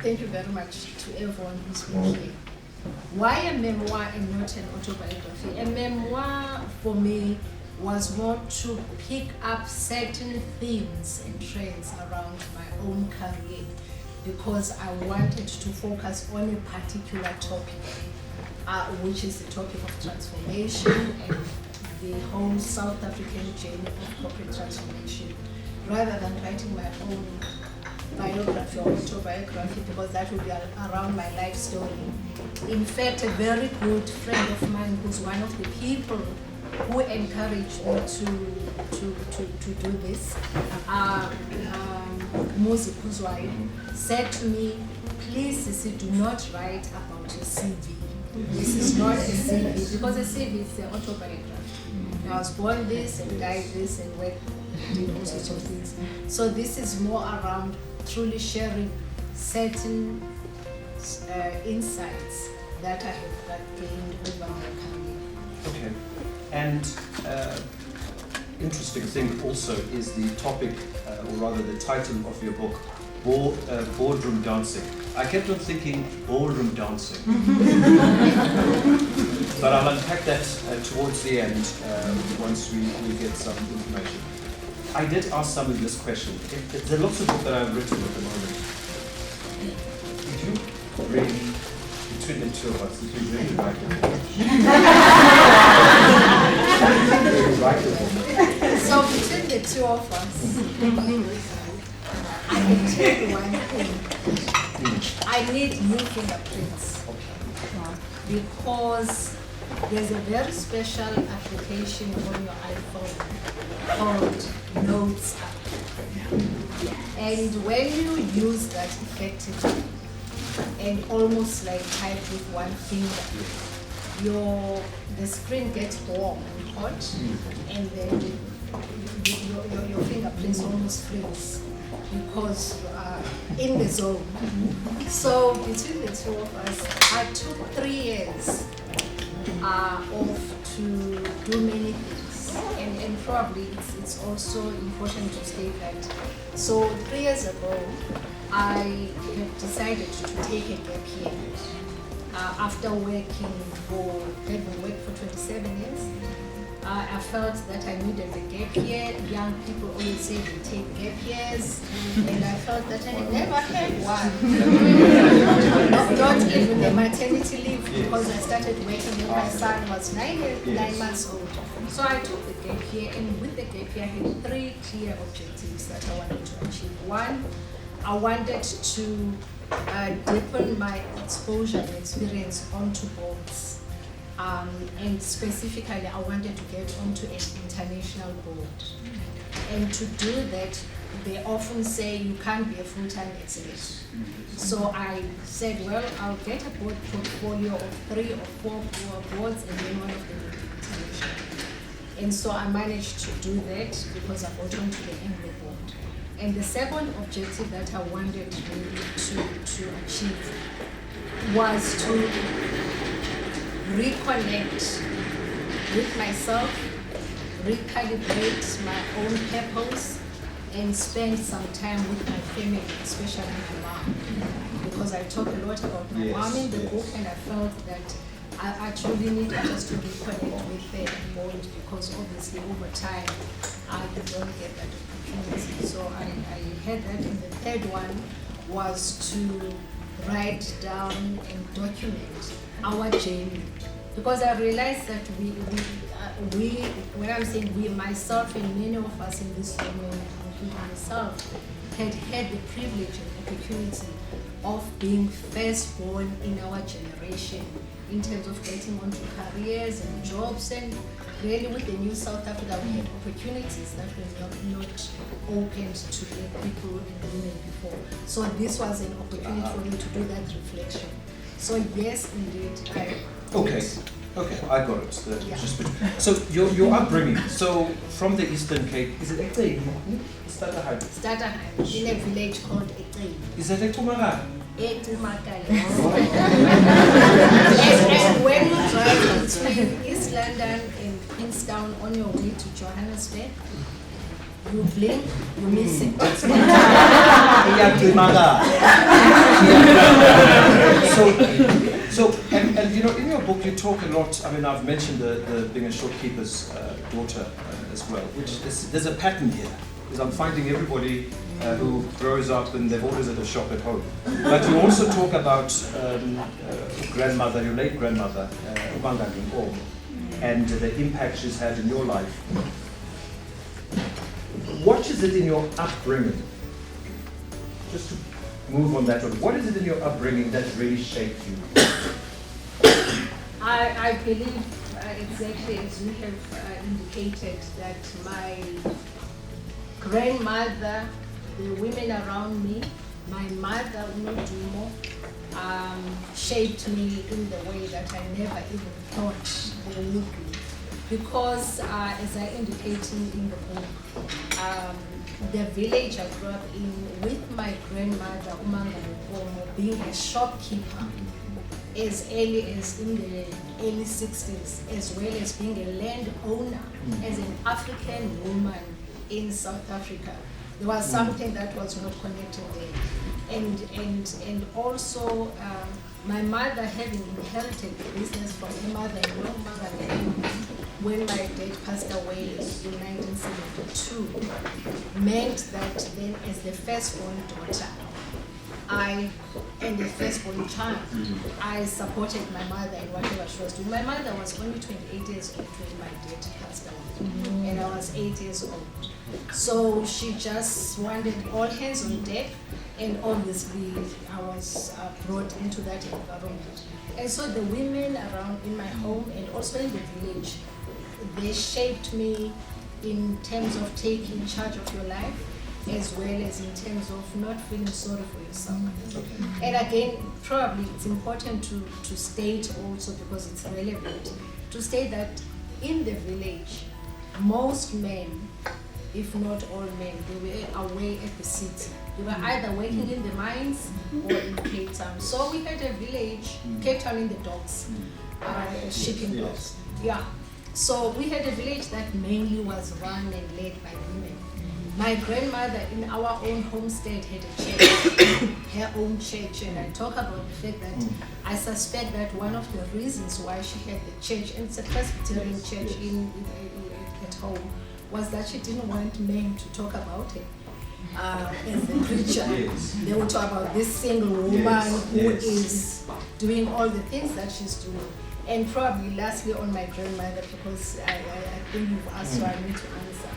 thank you very much to everyone who's been here. Why a memoir and not an autobiography? A memoir for me was more to pick up certain themes and trends around my own career, because I wanted to focus on a particular topic, which is the topic of transformation and the whole South African journey of corporate transformation, rather than writing my own biography or autobiography, because that would be around my life story. In fact, a very good friend of mine, who's one of the people who encouraged me to do this, Muzi Kuzwai, said to me, please, Sisi, do not write about your CV. This is not a CV, because a CV is an autobiography. I was born this and died this and did all sorts of things. So this is more around truly sharing certain insights that I have gained over my career. Okay. And interesting thing also is the topic, or rather the title of your book, Boardroom Dancing. I kept on thinking ballroom dancing. But I'll unpack that towards the end once we get some information. I did ask someone this question. There are lots of books that I've written at the moment. Did you really, between the two of us, did you really write it? So between the two of us, I can tell you one thing. I need new fingerprints, because there's a very special application on your iPhone called Notes app. And when you use that effectively and almost like type with one finger, the screen gets warm and hot, and then your fingerprints almost freeze because you are in the zone. So between the two of us, I took 3 years off to do many things, and probably it's also important to state that. So 3 years ago, I have decided to take a gap year after having worked for 27 years. I felt that I needed a gap year. Young people always say they take gap years, and I felt that I never had one. Not even the maternity leave, because I started working when my son was 9 months old. So I took the gap year, and with the gap year, I had 3 clear objectives that I wanted to achieve. One, I wanted to deepen my exposure and experience onto boards. And specifically, I wanted to get onto an international board. And to do that, they often say you can't be a full-time executive. So I said, well, I'll get a board portfolio of 3 or 4 boards, and then one of them will be international. And so I managed to do that because I got onto the Anglo board. And the second objective that I wanted really to achieve was to reconnect with myself, recalibrate my own purpose, and spend some time with my family, especially my mom. Because I talk a lot about my mom in the book, and I felt that I truly needed just to reconnect with her and bond, because obviously over time I don't get that opportunity. So I had that, and the third one was to write down and document our journey, because I realized that we when I'm saying we, myself and many of us in this room, including myself, had the privilege and opportunity of being firstborn in our generation in terms of getting onto careers and jobs, and really with the new South Africa we had opportunities that were not opened to the people and women before. So this was an opportunity for me to do that reflection. So yes, indeed, I Okay, I got it. So your upbringing. So from the Eastern Cape, is it Eqeyi? Stutterheim, in a village called Eqeyi. Is that Equmara? And when you drive between East London and Queenstown on your way to Johannesburg, you blink, you miss it. And you know, in your book you talk a lot. I mean, I've mentioned the being a shopkeeper's daughter as well, which there's a pattern here. Because I'm finding everybody who grows up and they've always had a shop at home. But you also talk about grandmother, your late grandmother, Ubangali Nkomo, and the impact she's had in your life. What is it in your upbringing? Just to move on that one. What is it in your upbringing that really shaped you? I believe exactly as you have indicated that my grandmother, the women around me, my mother, Unodumo, shaped me in the way that I never even thought they would be. Because as I indicated in the book, the village I grew up in with my grandmother, Umangali Nkomo, being a shopkeeper as early as in the early 60s, as well as being a landowner, as an African woman in South Africa. There was something that was not connected there. And also my mother having inherited the business from her mother-in-law, when my dad passed away in 1972, meant that then as the firstborn daughter, and the firstborn child, I supported my mother in whatever she was doing. My mother was only 28 years old when my dad passed away, and I was 8 years old. So she just wanted all hands on deck, and obviously I was brought into that environment. And so the women around in my home and also in the village, they shaped me in terms of taking charge of your life, as well as in terms of not feeling sorry for yourself. And again, probably it's important to state also, because it's relevant, to state that in the village, most men, if not all men, they were away at the city. They were either working in the mines or in Cape Town. So we had a village, Cape Town in the docks, shipping docks. Yeah. So we had a village that mainly was run and led by women. My grandmother in our own homestead had a church, her own church, and I talk about the fact that I suspect that one of the reasons why she had the church, and it's a Presbyterian church at home, was that she didn't want men to talk about her as the preacher. They would talk about this single woman who is doing all the things that she's doing. And probably lastly on my grandmother, because I think you've asked, so I need to answer.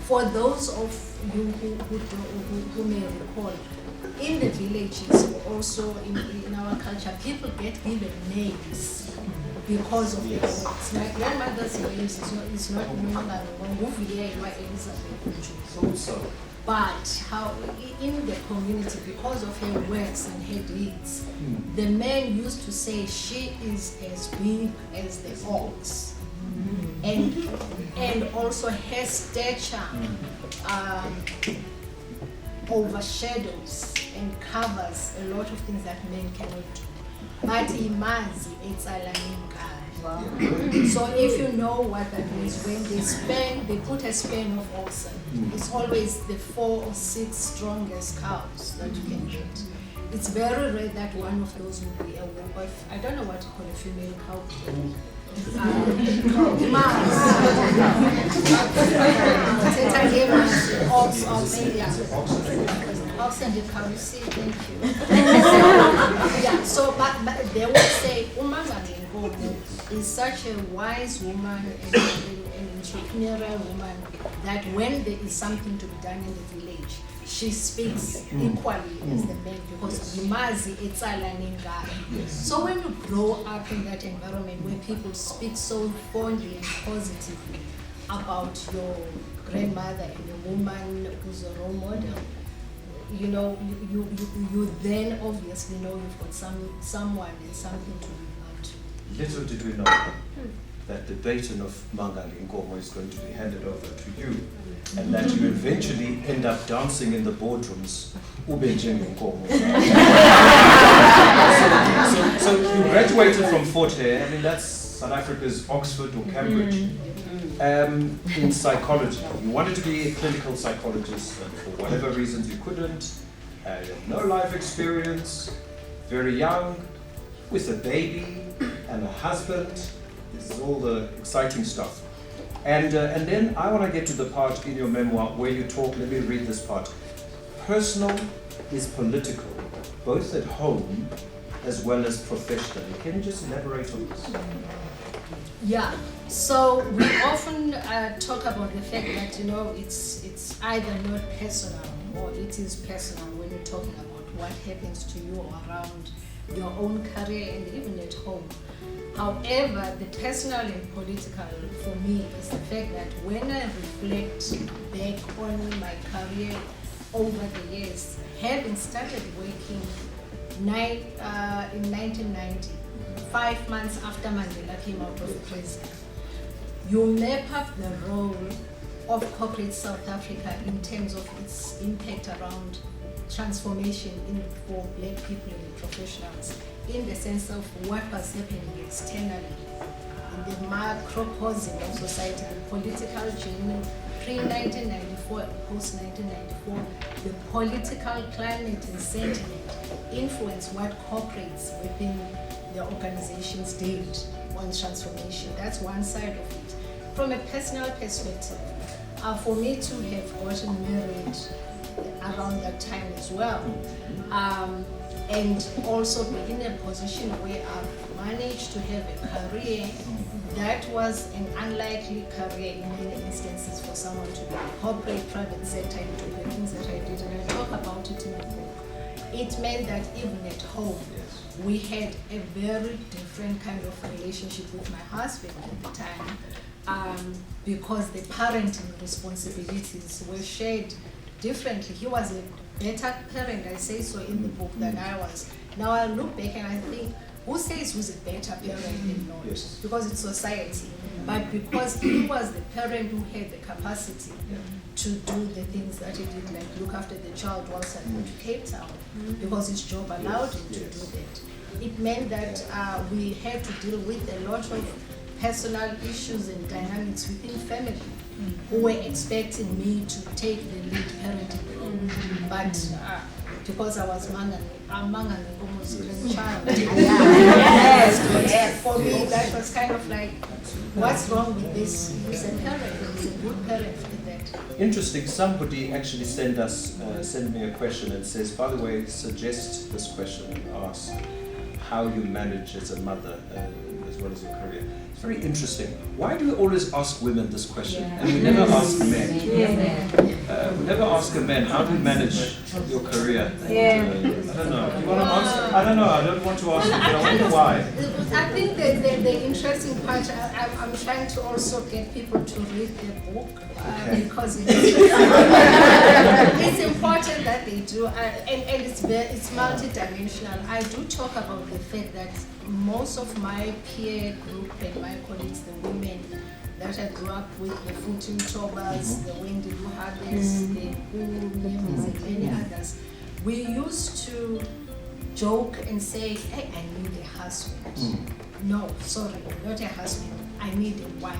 For those of you who may recall, in the villages, also in our culture, people get given names because of their works. My grandmother's name is not Mona, Elizabeth. But how in the community, because of her works and her deeds, the men used to say she is as big as the ox. And also her stature overshadows and covers a lot of things that men cannot do. But imazi etsalanenka. So if you know what that means, when they put a span of oxen, it's always the 4 or 6 strongest cows that you can get. It's very rare that one of those will be a wolf. I don't know what to call a female cow. Ox and the cow, you see, thank you. Yeah, so but they would say Umangali Nkomo is such a wise woman and an entrepreneurial woman that when there is something to be done in the village, she speaks equally as the men, because Yimazi Etsala Nengane. So when you grow up in that environment where people speak so fondly and positively about your grandmother and a woman who's a role model, you know, you then obviously know you've got someone and something to live up to. Little did we know that the baton of Mangali Nkomo is going to be handed over to you, and that you eventually end up dancing in the boardrooms. So you graduated from Fort Hare. I mean, that's South Africa's Oxford or Cambridge. In psychology, you wanted to be a clinical psychologist, and for whatever reasons you couldn't. no life experience, very young, with a baby and a husband. This is all the exciting stuff. And then I want to get to the part in your memoir where you talk, let me read this part. Personal is political, both at home as well as professionally. Can you just elaborate on this? Yeah, so we often talk about the fact that, it's either not personal or it is personal when you're talking about what happens to you around your own career and even at home. However, the personal and political for me is the fact that when I reflect back on my career over the years, having started working in 1990, 5 months after Mandela came out of prison, you map up the role of corporate South Africa in terms of its impact around transformation for black people and professionals, in the sense of what was happening externally, in the macrocosm of society, the political journey pre-1994 and post-1994, the political climate and sentiment influence what corporates within the organizations did on transformation. That's one side of it. From a personal perspective, for me to have gotten married around that time as well, and also be in a position where I've managed to have a career that was an unlikely career in many instances for someone to be in the corporate private sector and do the things that I did, and I talk about it in the book. It meant that even at home, we had a very different kind of relationship with my husband at the time, because the parenting responsibilities were shared differently. He was a better parent, I say so in the book, than I was. Now I look back and I think, who says who's a better parent than not? Yes. Because it's society. But because he was the parent who had the capacity to do the things that he did, like look after the child whilst I went to Cape Town, because his job allowed him to do that. It meant that we had to deal with a lot of personal issues and dynamics within family who were expecting me to take the lead parenting role. But because I was among an almost grandchild, for me that was kind of like, what's wrong with this? He's a parent, he's a good parent with that. Interesting, somebody actually sent me a question and says, by the way, suggest this question and ask how you manage as a mother as well as your career. It's very interesting. Why do we always ask women this question and we never ask men? We never ask a man, how do you manage your career? I don't know. Do you want to answer? I don't know. I don't want to ask you, but I wonder why. I think that the interesting part, I'm trying to also get people to read the book because it's important that they do, and it's multidimensional. I do talk about the fact that most of my peer group and my colleagues, the women that I grew up with, the Futin Tobas, the Wendy Luhades, the Nevis, and many others, we used to joke and say, hey, I need a husband. No, sorry, not a husband. I need a wife.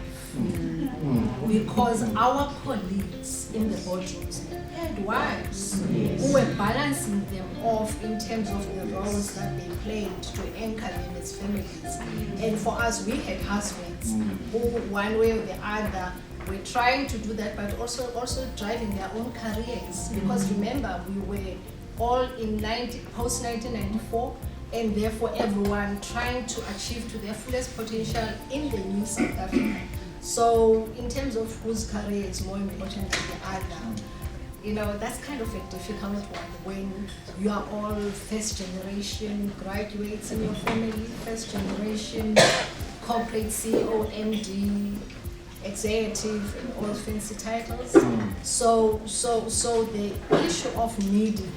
Because our colleagues in the boardrooms had wives who were balancing them off in terms of the roles that they played to anchor them as families. And for us, we had husbands who, one way or the other, were trying to do that, but also driving their own careers. Because remember, we were all in post-1994, and therefore everyone trying to achieve to their fullest potential in the new South Africa. So in terms of whose career is more important than the other, that's kind of a difficult one when you are all first generation graduates in your family, first generation corporate CEO, MD, executive, and all fancy titles. So the issue of needing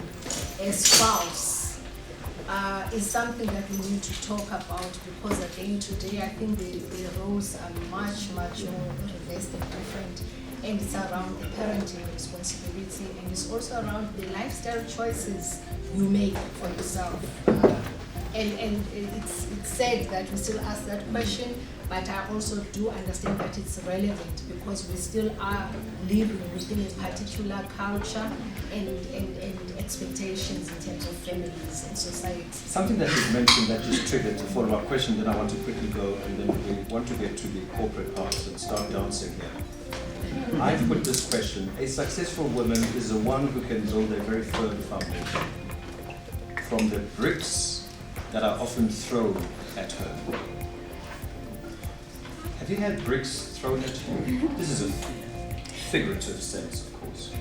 a spouse is something that we need to talk about, because again today I think the roles are much more reversed and different, and it's around the parenting responsibility, and it's also around the lifestyle choices you make for yourself. And it's said that we still ask that question, but I also do understand that it's relevant because we still are living within a particular culture and expectations in terms of families and society. Something that you've mentioned that just triggered a follow-up question, then I want to quickly go, and then we want to get to the corporate parts and start dancing here. I've put this question: a successful woman is the one who can build a very firm foundation from the bricks that are often thrown at her. Have you had bricks thrown at you? This is a figurative sense, of course,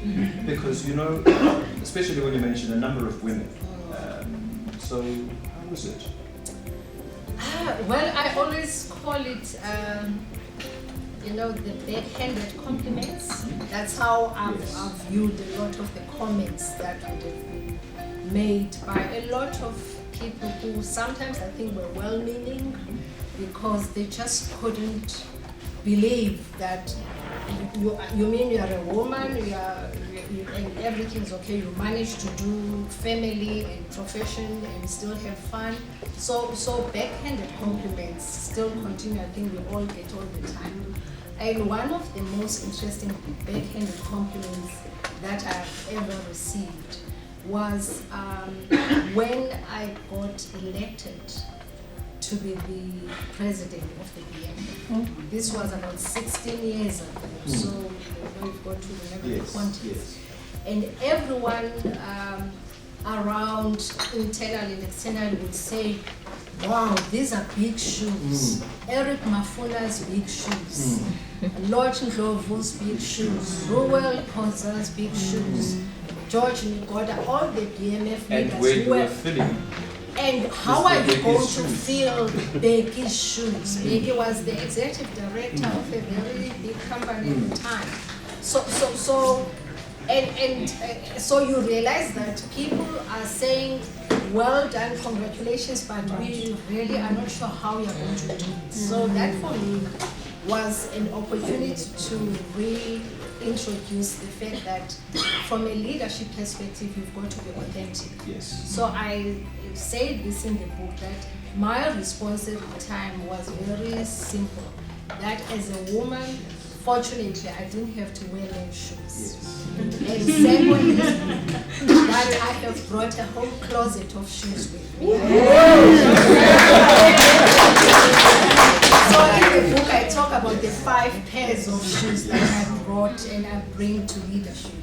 because you know, especially when you mention a number of women. So how was it? Well, I always call it, the backhanded compliments. That's how I've viewed a lot of the comments that would have been made by a lot of people who sometimes I think were well-meaning, because they just couldn't believe that you mean you are a woman, and everything's okay, you manage to do family and profession and still have fun. So backhanded compliments still continue, I think we all get all the time. And one of the most interesting backhanded compliments that I've ever received was when I got elected to be the president of the BMF. This was about 16 years ago, so we've got to remember the context. Yes. And everyone around, internally and externally, would say, wow, these are big shoes. Eric Mafuna's big shoes. Lord Ndlovu's big shoes. Ruel Ponza's big shoes. George Nigoda, all the BMF leaders. And where you were filling. And how are you going to fill Becky's shoes? Becky was the executive director of a very big company at the time. So you realize that people are saying, well done, congratulations, but we really are not sure how you're going to do it. So that for me was an opportunity to reintroduce the fact that from a leadership perspective, you've got to be authentic. Yes. So I said this in the book, that my response at the time was very simple, that as a woman, fortunately, I didn't have to wear men's shoes. Yes. And secondly, that I have brought a whole closet of shoes with me. So in the book, I talk about the 5 pairs of shoes that I brought and I bring to leadership.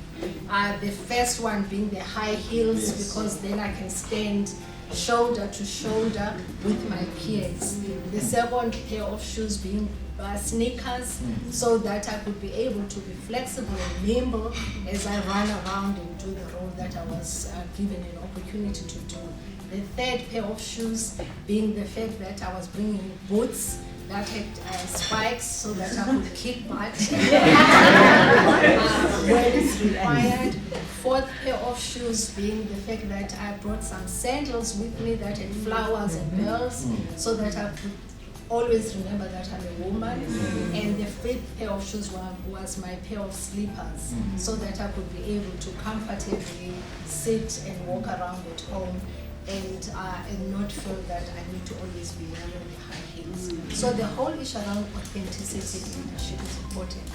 The first one being the high heels, because then I can stand shoulder to shoulder with my peers. The second pair of shoes being sneakers, so that I could be able to be flexible and nimble as I run around and do the role that I was given an opportunity to do. The third pair of shoes being the fact that I was bringing boots that had spikes, so that I could kick butt when it's required. Fourth pair of shoes being the fact that I brought some sandals with me that had flowers and bells, so that I could always remember that I'm a woman. And the fifth pair of shoes was my pair of slippers, so that I could be able to comfortably sit and walk around at home and not feel that I need to always be wearing high heels. So the whole issue around authenticity in leadership is important.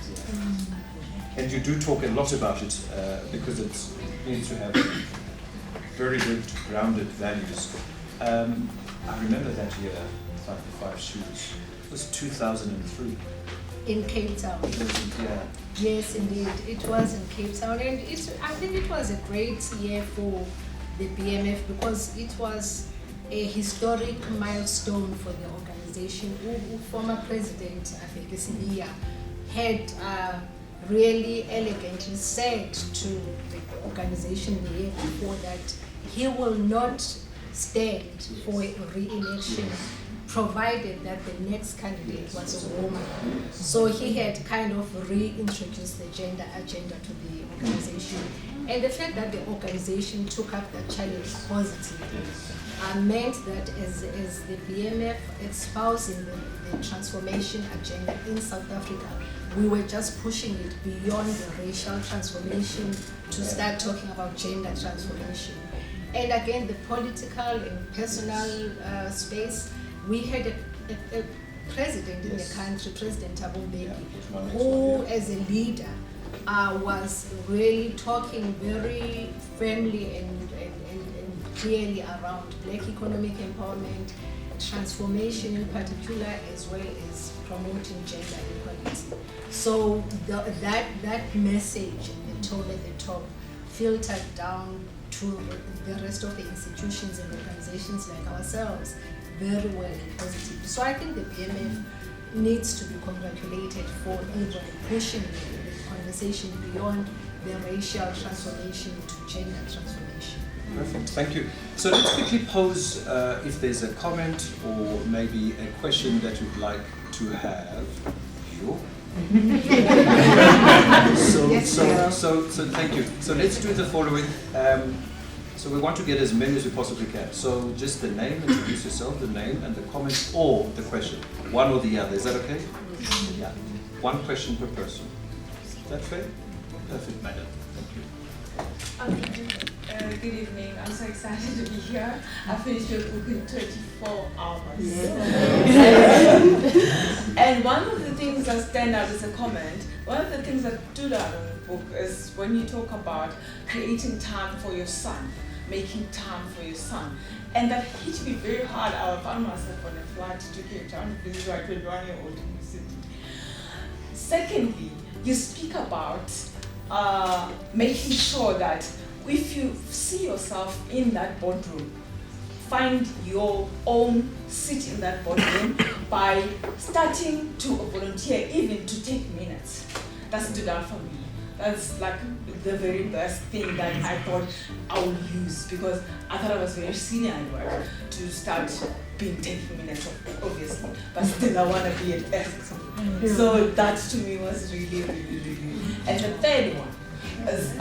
And you do talk a lot about it because it needs to have very good grounded values. I remember that year, 5 shoes. It was 2003. In Cape Town. Yeah. Yes, indeed. It was in Cape Town, and I think it was a great year for the BMF because it was a historic milestone for the organization. Former President Afekisilia had really elegantly said to the organization the year before that he will not stand for re-election provided that the next candidate was a woman. So he had kind of reintroduced the gender agenda to the organization. And the fact that the organization took up that challenge positively meant that as the BMF espousing the transformation agenda in South Africa, we were just pushing it beyond the racial transformation to start talking about gender transformation. And again, the political and personal space, we had a president in the country, President Thabo Mbeki, who as a leader was really talking very firmly and clearly around Black economic empowerment, transformation in particular, as well as promoting gender equality. So that message told at the top filtered down to the rest of the institutions and organizations like ourselves very well and positively. So I think the BMF needs to be congratulated for even pushing the conversation beyond the racial transformation to gender transformation. Perfect, thank you. So let's quickly pose if there's a comment or maybe a question that you'd like to have. You. So thank you. So let's do the following. So we want to get as many as we possibly can. So just the name, introduce yourself, the name and the comment or the question. One or the other, is that okay? Yeah. One question per person. Is that fair? Perfect, madam. Thank you. Good evening. I'm so excited to be here. I finished your book in 24 hours. And one of the things that stand out as a comment, one of the things that stood out in the book is when you talk about creating time for your son, making time for your son. And that hit me very hard. I found myself on a flight to Cape Town to visit my 21-year-old in the city. Secondly, you speak about making sure that if you see yourself in that boardroom, find your own seat in that boardroom by starting to volunteer, even to take minutes. That stood out for me. That's like the very best thing that I thought I would use, because I thought I was very senior at work to start being taking minutes, obviously, but still I want to be at ethics. So that to me was really, really, really. And the third one is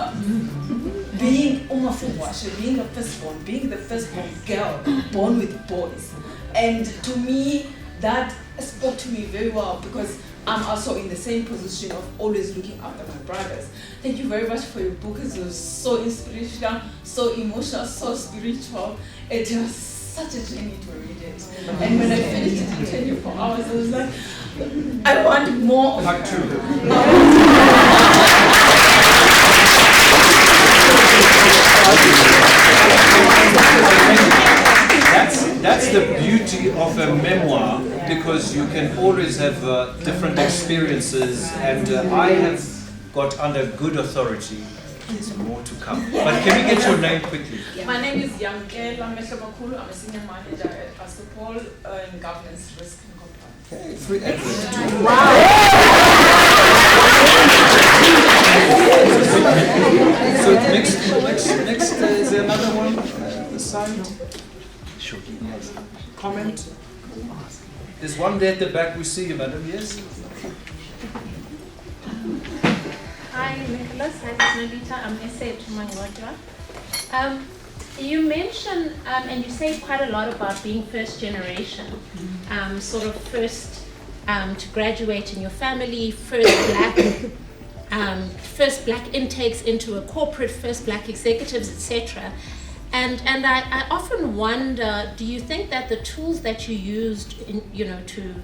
being Umafungwashe, being a firstborn, being the firstborn girl born with boys. And to me, that spoke to me very well, because I'm also in the same position of always looking after my brothers. Thank you very much for your book. It was so inspirational, so emotional, so spiritual. It was such a journey to read it. And when I finished it in 24 hours, I was like, I want more of Part her. 2. That's the beauty of a memoir, because you can always have different experiences, and I have got under good authority. There's more to come. But can we get your name quickly? My name is Yamkela Mehlomakulu. I'm a senior manager at Pastor Paul in governance, risk and compliance. Okay, free advert. So next is another one. This side. Yes. Comment. There's one there at the back. We see you, madam. Yes. Hi, Nicholas. Hi, Nolitha. I'm Essay Tumangwajwa. You mentioned, and you say quite a lot about being first generation, sort of first to graduate in your family, first black intakes into a corporate, first black executives, etc. And I often wonder, do you think that the tools that you used, to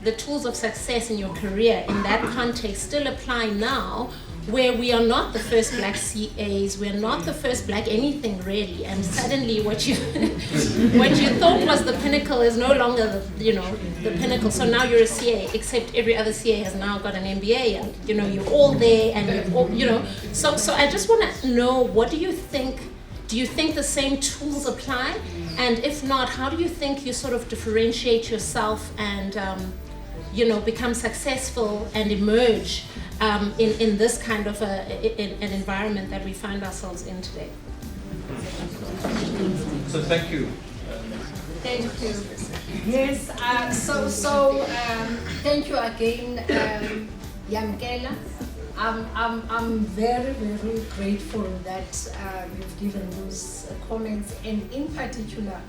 the tools of success in your career in that context still apply now, where we are not the first black CAs, we're not the first black anything really, and suddenly what you thought was the pinnacle is no longer the pinnacle. So now you're a CA, except every other CA has now got an MBA, and you're all there, and you're all, So I just want to know, what do you think? Do you think the same tools apply? And if not, how do you think you sort of differentiate yourself and become successful and emerge in this kind of an environment that we find ourselves in today? So thank you. Thank you. Yes. Thank you again, Yamkela. I'm very, very grateful that you've given those comments, and in particular,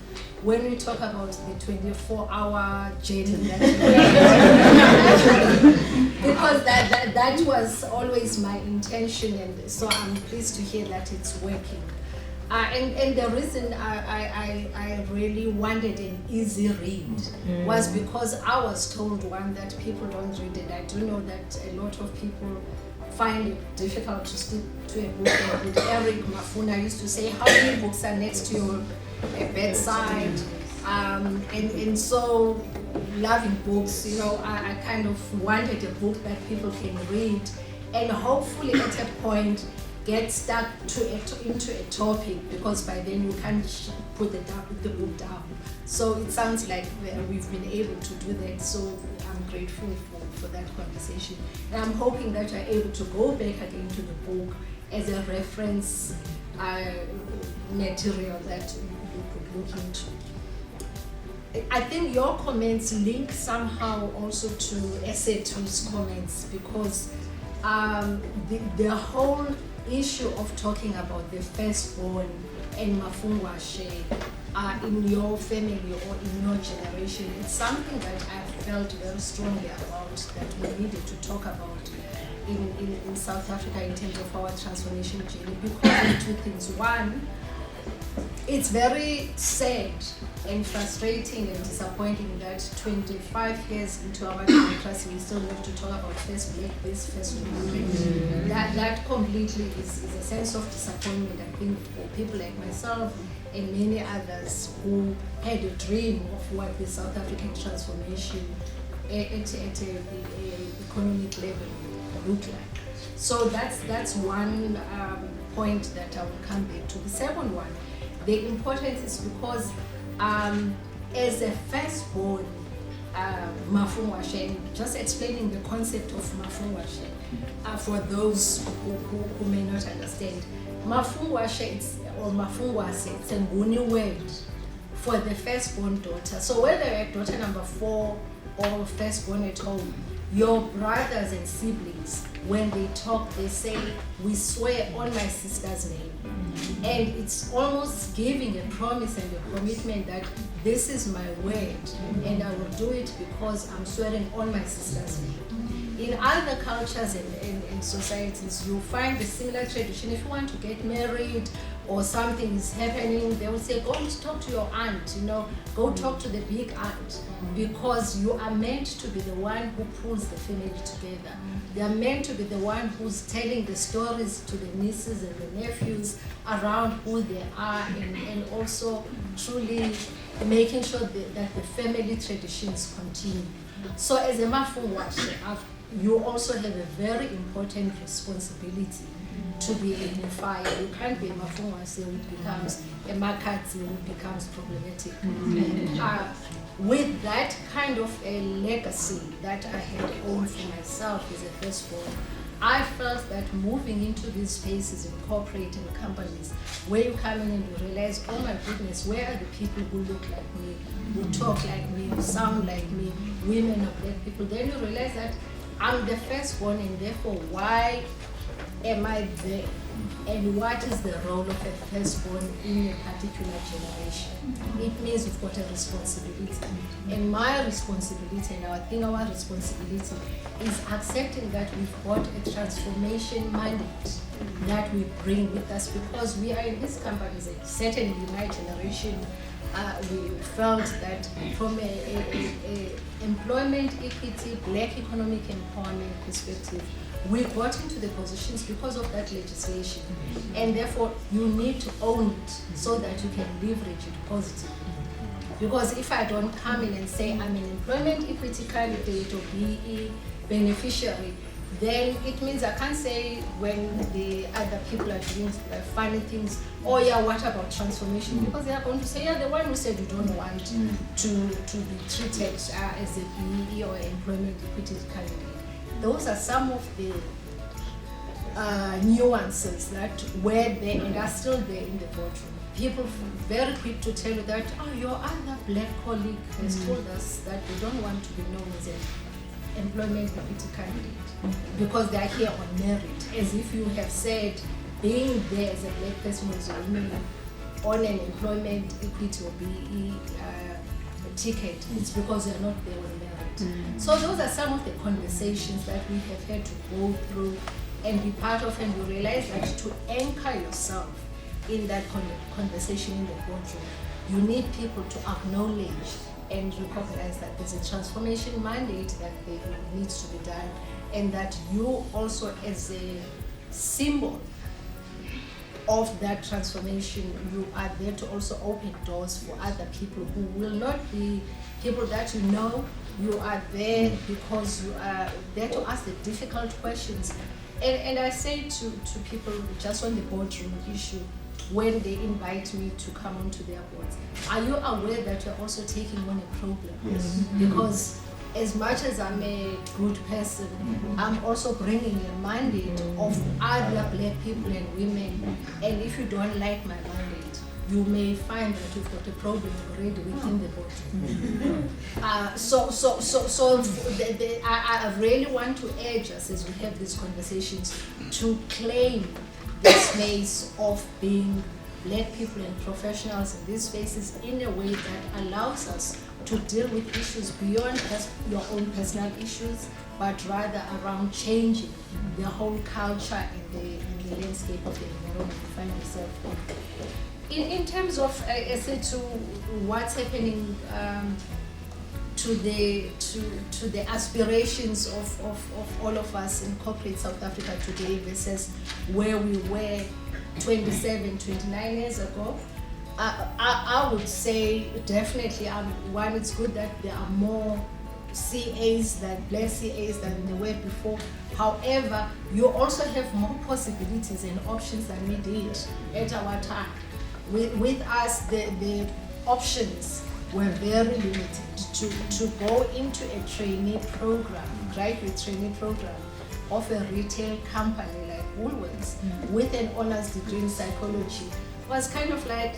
when we talk about the 24-hour journey that because that was always my intention, and so I'm pleased to hear that it's working. And the reason I really wanted an easy read was because I was told, one, that people don't read it. I do know that a lot of people find it difficult to stick to a book. And with Eric Mafuna used to say, how many books are next to your bedside? And so loving books, you know, I kind of wanted a book that people can read and hopefully at a point get stuck into a topic, because by then you can't put the book down. So it sounds like we've been able to do that. So I'm grateful for that conversation. And I'm hoping that you're able to go back again to the book as a reference material that you could look into. I think your comments link somehow also to Esethu's comments, because the whole issue of talking about the firstborn and mafungwashe in your family or in your generation, it's something that I felt very strongly about, that we needed to talk about in South Africa in terms of our transformation journey, because of two things. One, it's very sad and frustrating and disappointing that 25 years into our democracy, we still have to talk about first black this, first woman. That completely is a sense of disappointment, I think, for people like myself and many others who had a dream of what the South African transformation at a economic level looked like. So that's one point that I will come back to. The second one, the importance is because as a firstborn mafungwashe, just explaining the concept of mafungwashe for those who may not understand. Mafungwashe or mafungwase, it's a Nguni word for the firstborn daughter. So whether you're daughter number 4 or firstborn at home, your brothers and siblings, when they talk, they say, we swear on my sister's name. And it's almost giving a promise and a commitment that this is my word and I will do it because I'm swearing on my sister's name. In other cultures and societies, you find the similar tradition. If you want to get married or something is happening, they will say, go and talk to your aunt, go talk to the big aunt, because you are meant to be the one who pulls the family together. They are meant to be the one who's telling the stories to the nieces and the nephews around who they are, and also truly making sure that the family traditions continue. So as a mafungwashe, you also have a very important responsibility to be a unifier. You can't be a mafungwashe who becomes a makatsi who becomes problematic. With that kind of a legacy that I had owned for myself as a firstborn, I felt that moving into these spaces in corporate and companies, where you come in and you realize, oh my goodness, where are the people who look like me, who talk like me, who sound like me, women or black people, then you realize that I'm the firstborn, and therefore why am I there? And what is the role of a firstborn in a particular generation? It means you've got a responsibility. And my responsibility, and I think our responsibility, is accepting that we've got a transformation mandate that we bring with us, because we are in these companies, and certainly in my generation, we felt that from a employment equity, black economic empowerment perspective, we got into the positions because of that legislation, and therefore you need to own it so that you can leverage it positively. Because if I don't come in and say I'm an employment equity candidate or BE beneficiary, then it means I can't say when the other people are doing funny things, oh yeah, what about transformation? Because they are going to say, yeah, the one who said you don't want to be treated as a BE or employment equity candidate. Those are some of the nuances that were there and are still there in the boardroom. People very quick to tell you that, oh, your other black colleague has told us that they don't want to be known as an employment equity candidate because they are here on merit, as if you have said being there as a black person as a woman on an employment equity or BE ticket, it's because you're not there on merit. So those are some of the conversations that we have had to go through and be part of, and you realize that to anchor yourself in that conversation in the boardroom, you need people to acknowledge and recognize that there's a transformation mandate that needs to be done, and that you also, as a symbol of that transformation, you are there to also open doors for other people who will not be people that you know. You are there because you are there to ask the difficult questions. And I say to people just on the boardroom issue, when they invite me to come onto their boards, are you aware that you're also taking on a problem? Yes. Because as much as I'm a good person, I'm also bringing a mandate of other black people and women. And if you don't like my mandate, you may find that you've got a problem already within the boardroom. I really want to urge us as we have these conversations to claim the space of being black people and professionals in these spaces in a way that allows us to deal with issues beyond just your own personal issues, but rather around changing the whole culture and the landscape of the environment you find yourself in. In terms of, I say, to what's happening to the aspirations of all of us in corporate South Africa today versus where we were 27, 29 years ago, I would say definitely, one, it's good that there are more CAs than black CAs than there were before. However, you also have more possibilities and options than we did at our time. With us, the options were very limited. To go into a trainee program, graduate trainee program of a retail company like Woolworths with an honors degree in psychology was kind of like,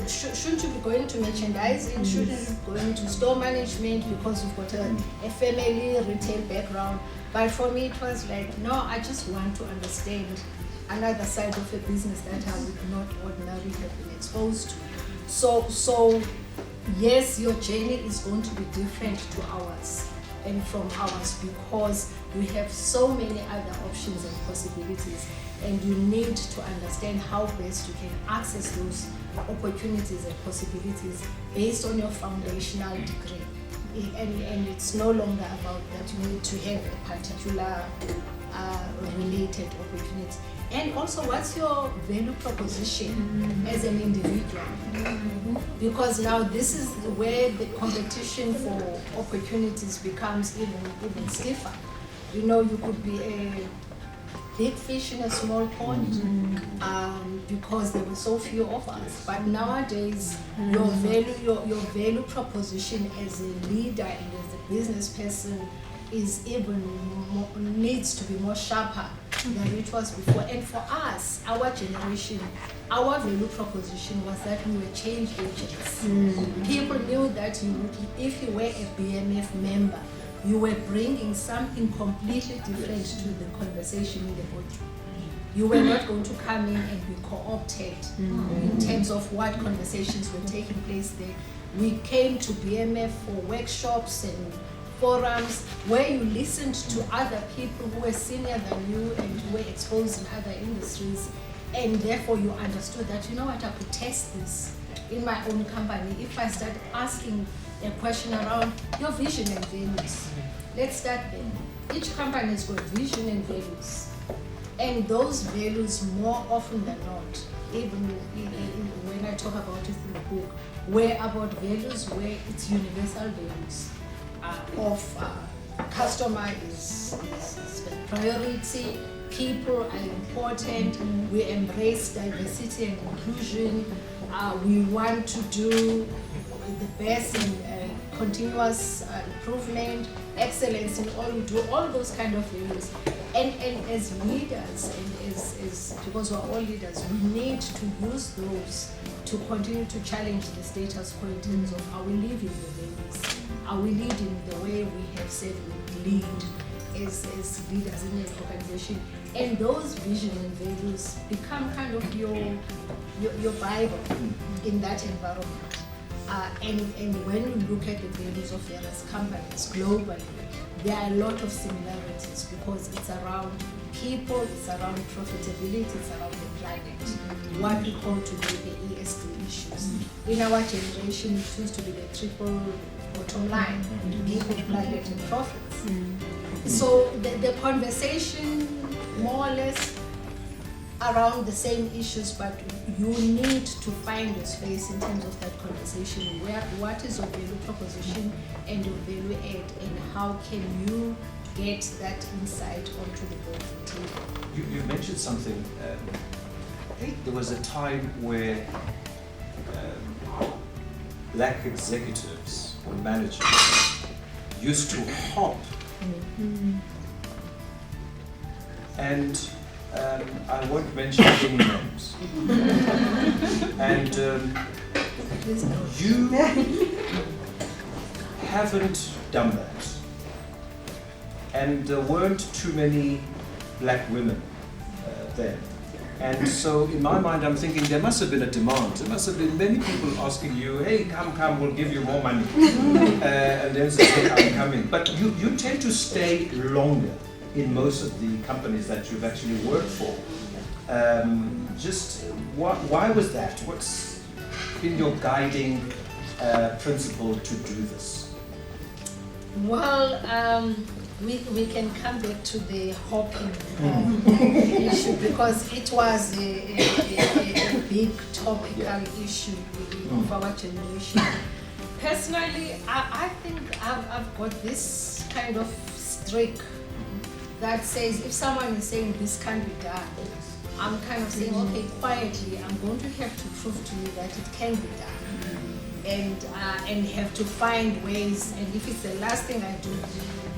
shouldn't you be going to merchandising? Shouldn't you be going to store management because you've got a family retail background? But for me, it was like, no, I just want to understand another side of a business that I would not ordinarily have been exposed to. So yes, your journey is going to be different to ours and from ours because we have so many other options and possibilities, and you need to understand how best you can access those opportunities and possibilities based on your foundational degree. And it's no longer about that you need to have a particular related opportunity. And also, what's your value proposition as an individual? Because now this is where the competition for opportunities becomes even stiffer. You know, you could be a big fish in a small pond because there were so few of us. But nowadays, your value proposition as a leader and as a business person is even more, needs to be more sharper than it was before. And for us, our generation, our value proposition was that we were change agents. People knew that if you were a BMF member, you were bringing something completely different to the conversation in the boardroom. You were not going to come in and be co-opted in terms of what conversations were taking place there. We came to BMF for workshops and forums where you listened to other people who were senior than you and who were exposed in other industries, and therefore you understood that, you know what, I could test this in my own company if I start asking a question around your vision and values. Let's start there. Each company has got vision and values, and those values more often than not, even when I talk about it in the book, were about values where it's universal values. Customer is priority, people are important, we embrace diversity and inclusion, we want to do the best in continuous improvement, excellence in all we do, all those kind of values. And as leaders, and as because we're all leaders, we need to use those to continue to challenge the status quo in terms of are we living the values? Are we leading the way we have said we lead as leaders in an organization? And those vision and values become kind of your Bible in that environment. And when you look at the values of various companies globally, there are a lot of similarities because it's around people, it's around profitability, it's around the climate, what we call today the ESG issues. In our generation, it used to be the triple bottom line, people, planet, and profits. So the conversation, more or less, around the same issues, but you need to find a space in terms of that conversation where what is your value proposition and your value add, and how can you get that insight onto the boardroom table. You mentioned something. There was a time where black executives or managers used to hop, and I won't mention any names. And you haven't done that. And there weren't too many black women there. And so in my mind, I'm thinking there must have been a demand. There must have been many people asking you, hey, come, we'll give you more money. And then say, hey, I'm coming. But you tend to stay longer in most of the companies that you've actually worked for. Why was that? What's been your guiding principle to do this? Well, we can come back to the hopping issue because it was a big topical issue of our generation. Personally, I think I've got this kind of streak that says if someone is saying this can't be done, I'm kind of saying, okay, quietly, I'm going to have to prove to you that it can be done. And have to find ways, and if it's the last thing I do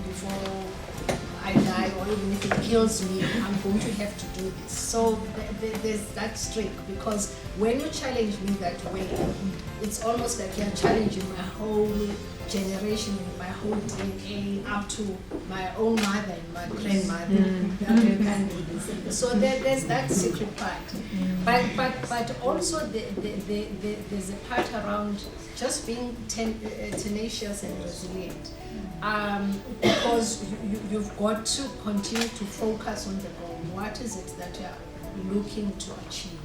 before I die, or even if it kills me, I'm going to have to do this. So there's that streak, because when you challenge me that way, it's almost like you're challenging my whole generation, my whole DNA, up to my own mother and my grandmother. So there's that secret part. But also there's a part around just being tenacious and resilient. Because you've got to continue to focus on the goal. What is it that you're looking to achieve?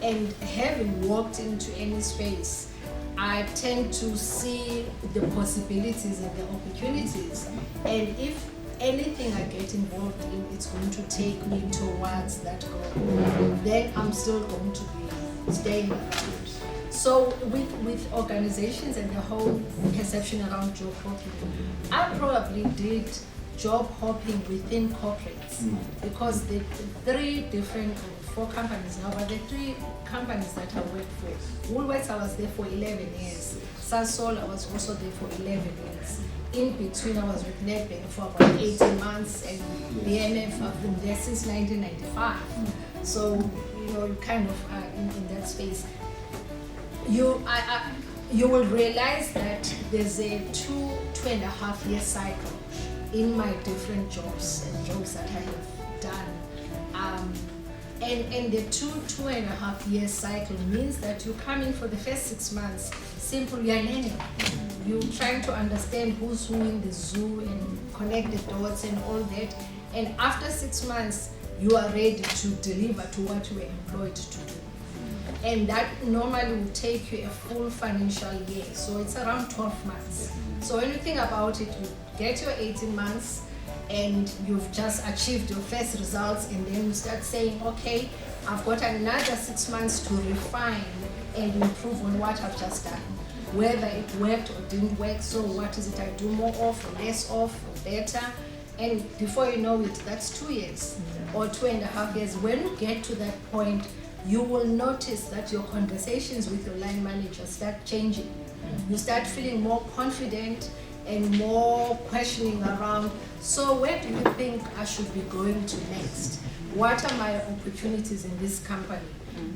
And having walked into any space, I tend to see the possibilities and the opportunities. And if anything I get involved in, it's going to take me towards that goal, then I'm still going to be staying around. So with organizations and the whole perception around job hopping, I probably did job hopping within corporates because the 4 companies now, but the 3 companies that I worked for, Woolworths I was there for 11 years, Sasol I was also there for 11 years. In between I was with Nedbank for about 18 months, and BMF I've been there since 1995. So you kind of are in that space. You will realize that there's a 2.5 year cycle in my different jobs and jobs that I have done. And the 2.5 year cycle means that you come in for the first 6 months, simply you're learning. You're trying to understand who's who in the zoo and connect the dots and all that. And after 6 months, you are ready to deliver to what you were employed to do. And that normally will take you a full financial year. So it's around 12 months. So when you think about it, you get your 18 months and you've just achieved your first results, and then you start saying, okay, I've got another 6 months to refine and improve on what I've just done. Whether it worked or didn't work, so what is it I do more of or less of or better? And before you know it, that's 2 years or 2.5 years. When you get to that point, you will notice that your conversations with your line manager start changing. You start feeling more confident and more questioning around, so where do you think I should be going to next? What are my opportunities in this company?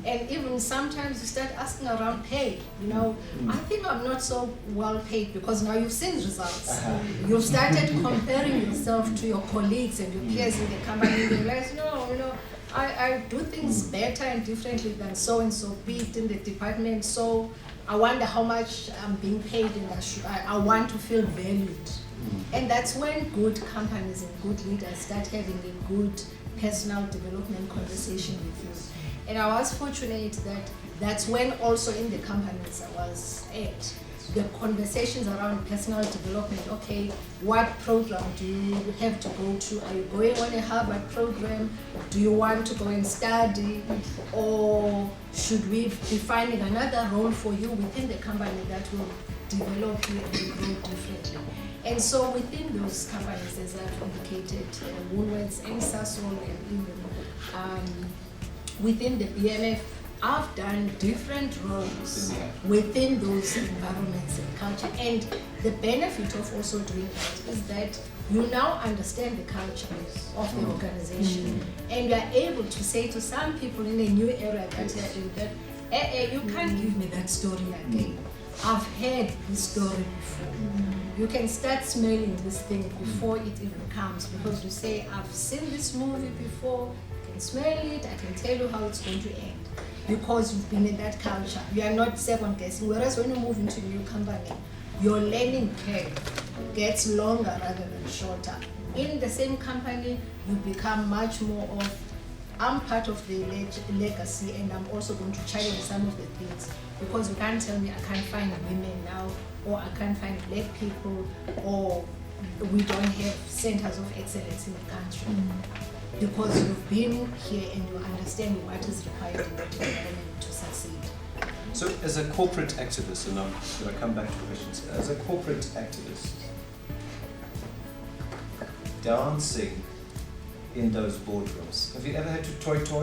And even sometimes you start asking around pay. I think I'm not so well paid, because now you've seen results. You've started comparing yourself to your colleagues and your peers in the company, and you realize, I do things better and differently than so and so peaked in the department. So I wonder how much I'm being paid, and I want to feel valued And that's when good companies and good leaders start having a good personal development conversation with you. And I was fortunate that that's when also in the companies I was at, the conversations around personal development, okay, what program do you have to go to? Are you going on a Harvard program? Do you want to go and study? Or should we be finding another role for you within the company that will develop you and grow differently? And so within those companies, as I've indicated, Woolworths and Sasol and even within the BMF, I've done different roles within those environments and culture. And the benefit of also doing that is that you now understand the culture of the organization. And you are able to say to some people in a new area that you are in that, you can't give me that story again. I've heard this story before. You can start smelling this thing before it even comes, because you say, I've seen this movie before, I can smell it, I can tell you how it's going to end. Because you've been in that culture. You are not second guessing. Whereas when you move into a new company, your learning curve gets longer rather than shorter. In the same company, you become much more of, I'm part of the legacy, and I'm also going to challenge some of the things. Because you can't tell me I can't find women now, or I can't find black people, or we don't have centers of excellence in the country. Because you've been here and you understand what is required in that environment to succeed. So as a corporate activist, and I'm going to come back to questions, as a corporate activist, dancing in those boardrooms, have you ever had to toy? So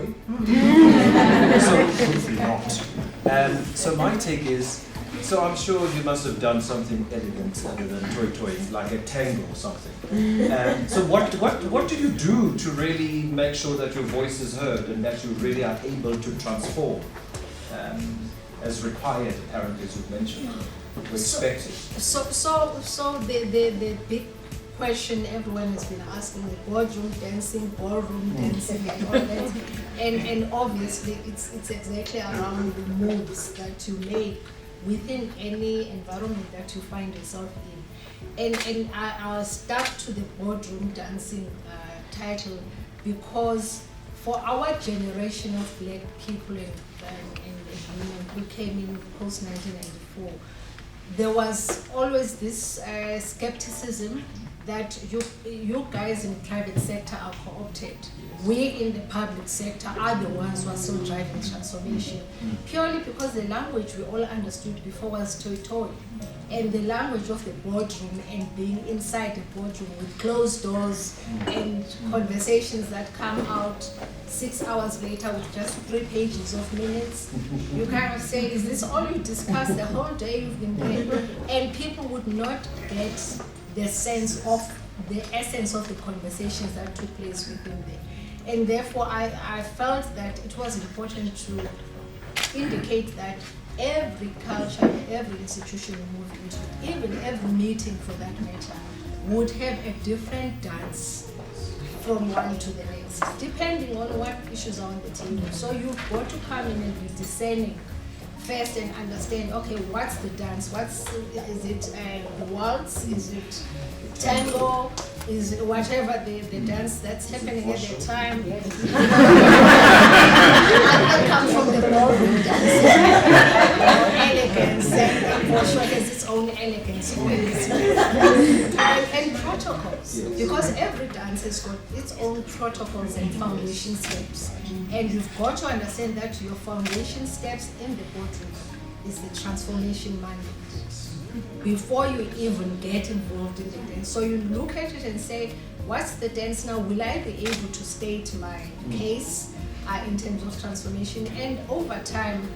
hopefully not. So my take is, so I'm sure you must have done something elegant other than toy, like a tango or something. So what do you do to really make sure that your voice is heard and that you really are able to transform as required, apparently, as you've mentioned, or expected? So the big question everyone has been asking, the boardroom dancing, ballroom dancing, and all that, and obviously it's exactly around the moves that you make within any environment that you find yourself in. And I'll start to the boardroom dancing title, because for our generation of black people and women who came in post-1994, there was always this skepticism that you guys in the private sector are co-opted. We in the public sector are the ones who are still driving transformation, purely because the language we all understood before was toy. And the language of the boardroom and being inside the boardroom with closed doors and conversations that come out 6 hours later with just 3 pages of minutes. You kind of say, is this all you discussed the whole day you've been there? And people would not get the sense of the essence of the conversations that took place within there. And therefore I felt that it was important to indicate that every culture, every institution we move into, even every meeting for that matter, would have a different dance from one to the next, depending on what issues are on the table. So you've got to come in and be discerning first and understand, okay, what's the dance? Is it waltz? Is it tango? Is it whatever the dance that's happening at the time? I come from the ballroom dancing. Elegance, and for sure has its own elegance and protocols, because every dance has got its own protocols and foundation steps. And you've got to understand that your foundation steps in the boardroom is the transformation mandate before you even get involved in the dance. So you look at it and say, what's the dance now? Will I be able to state my case in terms of transformation? And over time,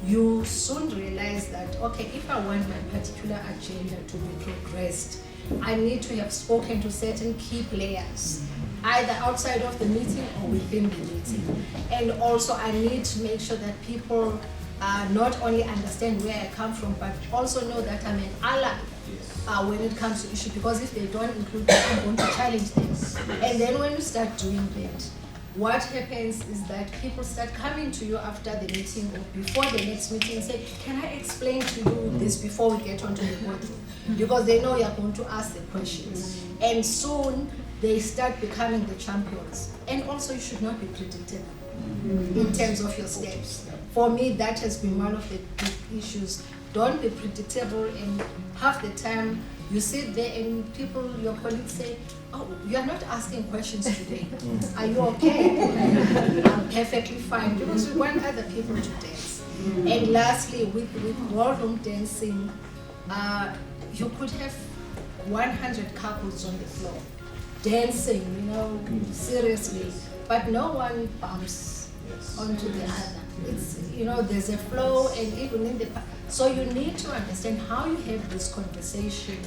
you soon realize that, okay, if I want my particular agenda to be progressed, I need to have spoken to certain key players, either outside of the meeting or within the meeting. And also I need to make sure that people not only understand where I come from, but also know that I'm an ally when it comes to issue, because if they don't include me, I'm going to challenge them. And then when you start doing that, what happens is that people start coming to you after the meeting or before the next meeting and say, can I explain to you this before we get onto the boardroom? Because they know you're going to ask the questions. And soon they start becoming the champions. And also you should not be predictable in terms of your steps. For me, that has been one of the big issues. Don't be predictable, and half the time you sit there and people, your colleagues say, oh, you are not asking questions today. Are you okay? I'm perfectly fine, because we want other people to dance. And lastly, with boardroom dancing, you could have 100 couples on the floor dancing, seriously, but no one bumps onto the other. It's, there's a flow, and even in the, so you need to understand how you have this conversation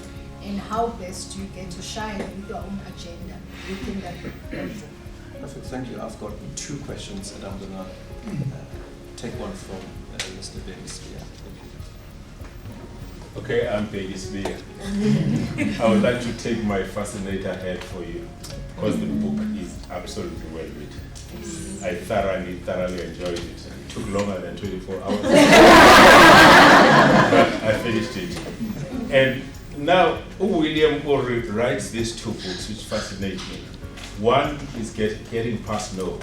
and how best you get to shine with your own agenda within that boardroom. Perfect, thank you. I've got 2 questions, and I'm gonna take one from Mr. Davis. Okay, I'm Davis Spear. I would like to take my fascinator hat for you, because the book is absolutely well written. I thoroughly enjoyed it. It took longer than 24 hours, but I finished it. And now, William already writes these 2 books which fascinate me. One is Getting Past No,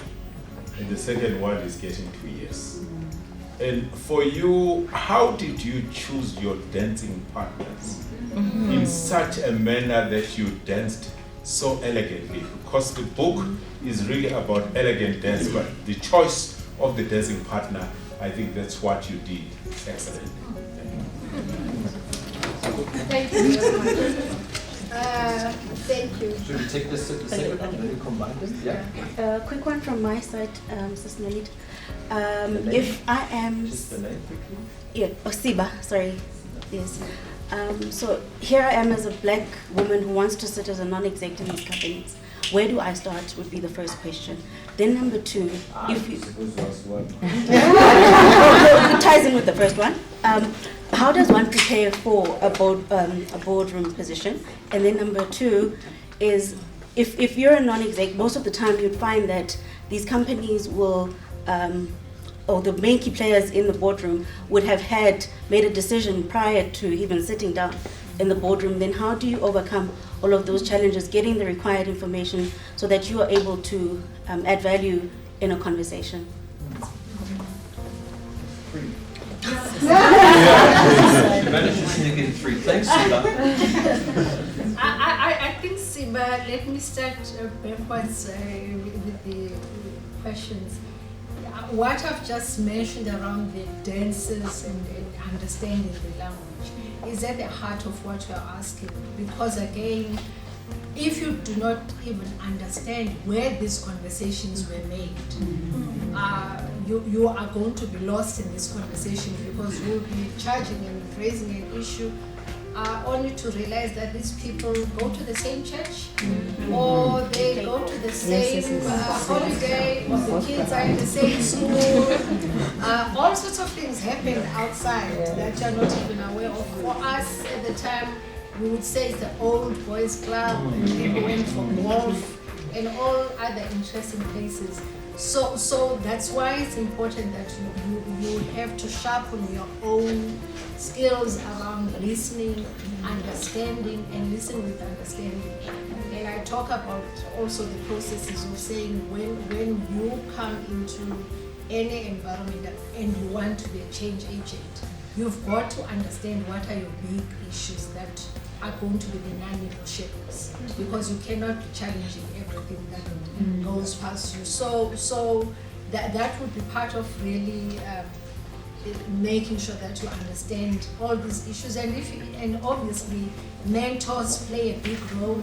and the second one is Getting to Yes. And for you, how did you choose your dancing partners in such a manner that you danced so elegantly? Because the book is really about elegant dance, but the choice of the dancing partner, I think that's what you did. Excellent. Thank you very much. Thank you. Should we take the second one and then combine them? Yeah. Quick one from my side, Sis Nolitha. If I am... Just the name quickly. Yeah, Siba, sorry. Yes. So here I am as a black woman who wants to sit as a non-exec in these companies. Where do I start would be the first question. Then number 2, if you... It ties in with the first one. How does one prepare for a boardroom position? And then number 2 is, if you're a non-exec, most of the time you'd find that these companies will, or the main key players in the boardroom would have made a decision prior to even sitting down in the boardroom. Then how do you overcome all of those challenges, getting the required information so that you are able to add value in a conversation? You managed to sneak in 3. Thanks, Siba. I think, Siba, let me start backwards with the questions. What I've just mentioned around the dances and understanding the language is at the heart of what you're asking. Because again, if you do not even understand where these conversations were made, you are going to be lost in this conversation, because you'll be charging and raising an issue only to realize that these people go to the same church, or they go to the same holiday, or the kids are in the same school. All sorts of things happen outside that you're not even aware of. For us at the time, we would say it's the old boys club, and people went for golf and all other interesting places. So that's why it's important that you have to sharpen your own skills around listening, understanding, and listen with understanding. And I talk about also the processes of saying when you come into any environment and you want to be a change agent, you've got to understand what are your big issues that are going to be the non-negotiables, because you cannot be challenging everything that goes past you. So that would be part of really making sure that you understand all these issues. And obviously mentors play a big role.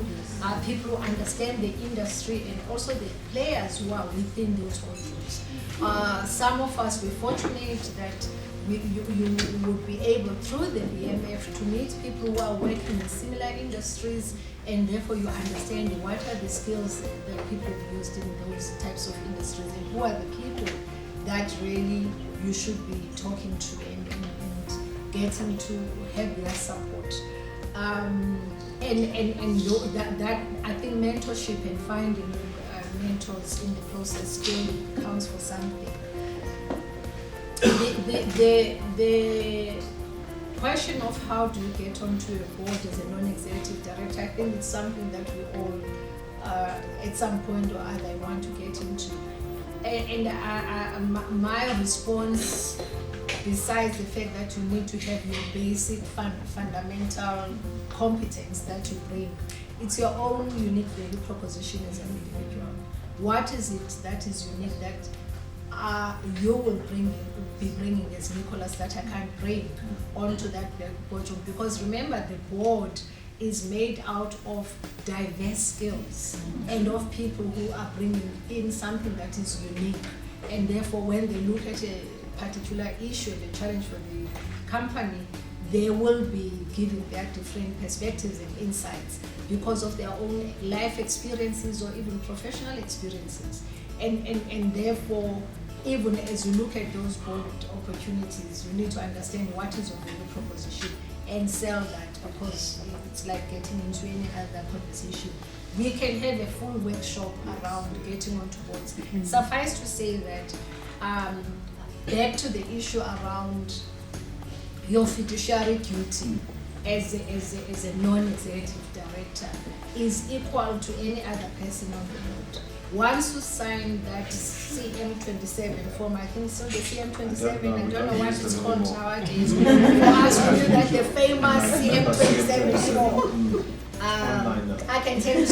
People who understand the industry, and also the players who are within those boardrooms. Some of us were fortunate that you would be able, through the BMF, to meet people who are working in similar industries, and therefore you understand what are the skills that people have used in those types of industries, and who are the people that really you should be talking to and getting to have their support. That I think mentorship and finding mentors in the process still counts for something. The question of how do you get onto a board as a non-executive director, I think it's something that we all at some point or other want to get into. And my response, besides the fact that you need to have your basic fundamental competence that you bring, it's your own unique value proposition as an individual. What is it that is unique that you will be bringing as Nicholas that I can't bring onto that boardroom? Because remember, the board is made out of diverse skills and of people who are bringing in something that is unique. And therefore, when they look at a particular issue, the challenge for the company, they will be giving their different perspectives and insights because of their own life experiences or even professional experiences. And therefore, even as you look at those board opportunities, you need to understand what is your value proposition and sell that, because it's like getting into any other conversation. We can have a full workshop around getting onto boards. Suffice to say that back to the issue around your fiduciary duty as a non-executive director is equal to any other person on the board. Once you sign that CM27 form, I think so, the CM27, I don't know what it's called nowadays. For us, we do that, the famous CM27 form. I can tell you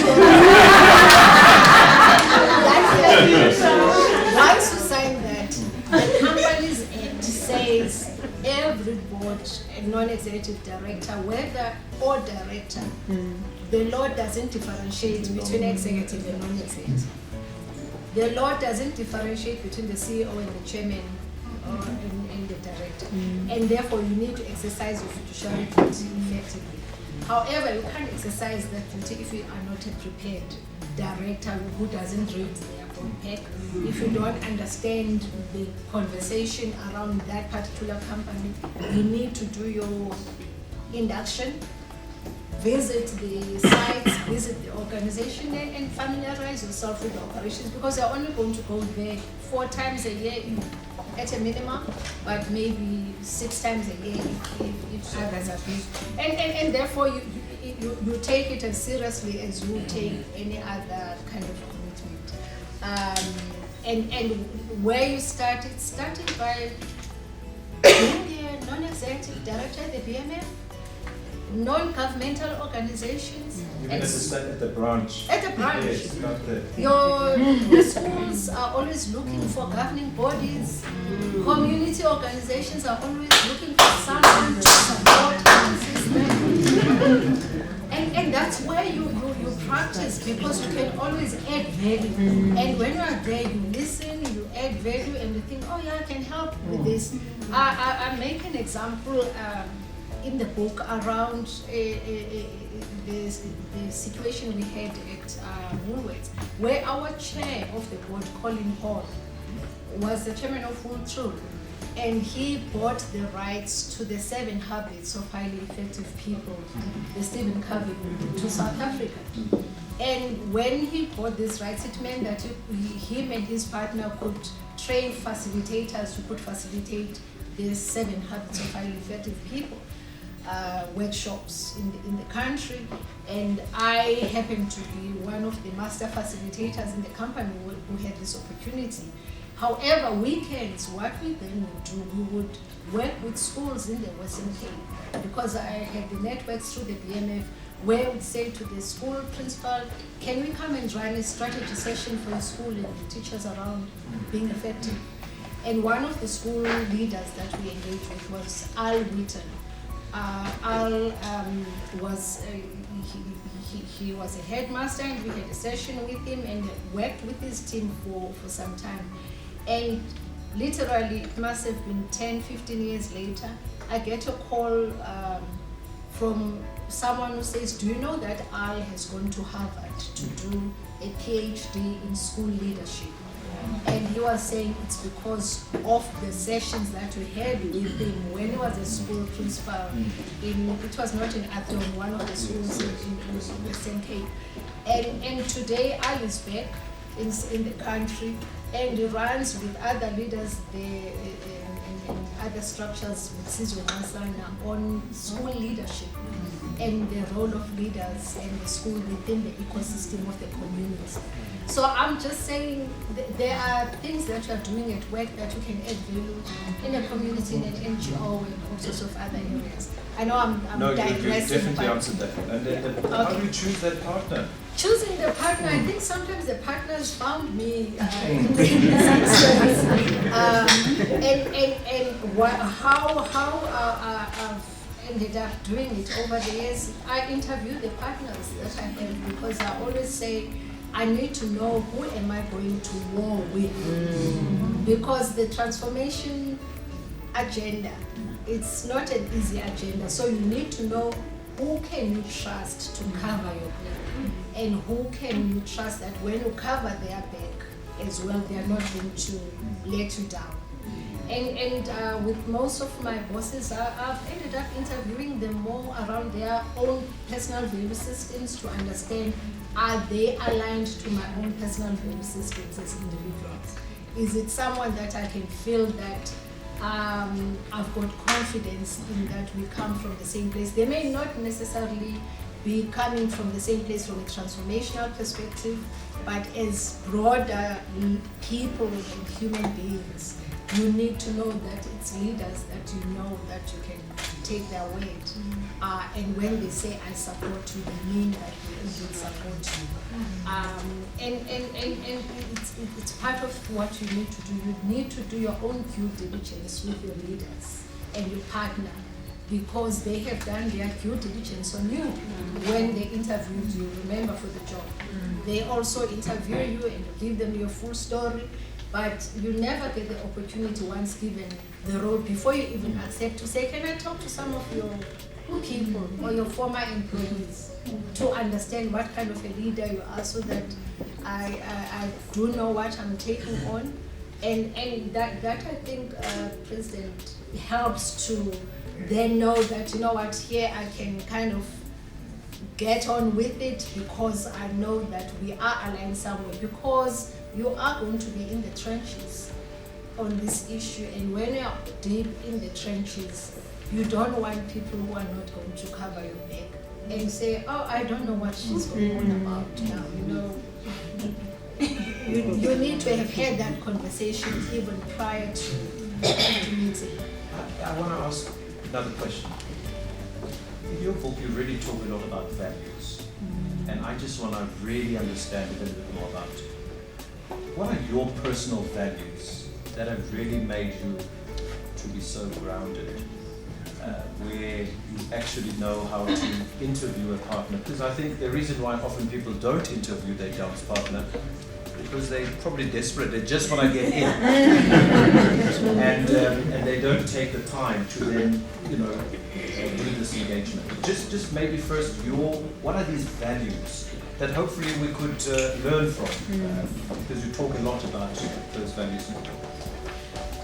once you sign that, the Companies Act says every board, a non-executive director, whether or director, the law doesn't differentiate between executive and non-executive. The law doesn't differentiate between the CEO and the chairman and the director. And therefore, you need to exercise your fiduciary duty effectively. However, you can't exercise that duty if you are not a prepared director who doesn't read their unpack. If you don't understand the conversation around that particular company, you need to do your induction, visit the sites, visit the organization, and familiarize yourself with the operations, because you're only going to go there 4 times a year at a minimum, but maybe 6 times a year if others are big. And therefore you take it as seriously as you take any other kind of commitment. And where you started by being a non-executive director at the BMF, non-governmental organizations. Even at the branch. At the branch. Yes, not the. The schools are always looking for governing bodies. Community organizations are always looking for someone to support the system. And that's where you practice, because you can always add value. And when you are there, you listen, you add value, and you think, oh yeah, I can help with this. I make an example in the book around the situation we had at Woolworths, where our chair of the board, Colin Hall, was the chairman of Wooltrue, and he bought the rights to the 7 Habits of Highly Effective People, the Stephen Covey book, to South Africa. And when he bought these rights, it meant that him and his partner could train facilitators who could facilitate the 7 Habits of Highly Effective People workshops in the country, and I happened to be one of the master facilitators in the company who had this opportunity. However, weekends, what we then would do, we would work with schools in the Western Cape, because I had the networks through the BMF, where I would say to the school principal, can we come and run a strategy session for a school and the teachers around being effective? And one of the school leaders that we engaged with was Al Wheaton. Al was he was a headmaster, and we had a session with him and worked with his team for some time. And literally, it must have been 10-15 years later, I get a call from someone who says, do you know that Al has gone to Harvard to do a PhD in school leadership? And he was saying it's because of the sessions that we had with him when he was a school principal it was not in Athlone, one of the schools in Western Cape. And today Al is back in the country, and he runs with other leaders there in other structures with Sizwe Masana on school leadership and the role of leaders and the school within the ecosystem of the community. So I'm just saying there are things that you are doing at work that you can add value in a community, in an NGO, and all sorts of other areas. I know I'm No, you digressing. definitely but answered that. And then how do you choose that partner? choosing the partner, I think sometimes the partners found me in the service. How I've ended up doing it over the years, I interview the partners that I have, because I always say I need to know who am I going to war with, because the transformation agenda, it's not an easy agenda, so you need to know who can you trust to cover your back, and who can you trust that when you cover their back as well, they are not going to let you down. And with most of my bosses, I've ended up interviewing them more around their own personal value systems to understand, are they aligned to my own personal value systems as individuals? Is it someone that I can feel that I've got confidence in, that we come from the same place? They may not necessarily be coming from the same place from a transformational perspective, but as broader people and human beings, you need to know that it's leaders that you know that you can take their weight. And when they say I support you, they mean that they indeed support you. And it's part of what you need to do. You need to do your own due diligence with your leaders and your partner, because they have done their due diligence on you when they interviewed you, remember, for the job. They also interview you and give them your full story, but you never get the opportunity, once given the role, before you even accept, to say, can I talk to some of your people or your former employees to understand what kind of a leader you are, so that I do know what I'm taking on. And that I think, President, helps to then know that, you know what, here I can kind of get on with it, because I know that we are aligned somewhere, because you are going to be in the trenches on this issue, and when you're deep in the trenches, you don't want people who are not going to cover your back and say, oh, I don't know what she's going on about now, you know. You need to have had that conversation even prior to meeting. I want to ask another question. In your book, you really talk a lot about values, and I just want to really understand a little bit more about it. What are your personal values that have really made you to be so grounded, where you actually know how to interview a partner? Because I think the reason why often people don't interview their dance partner, because they're probably desperate, they just want to get in. And they don't take the time to then, you know, do this engagement. Just maybe first, what are these values that hopefully we could learn from, because you talk a lot about those values.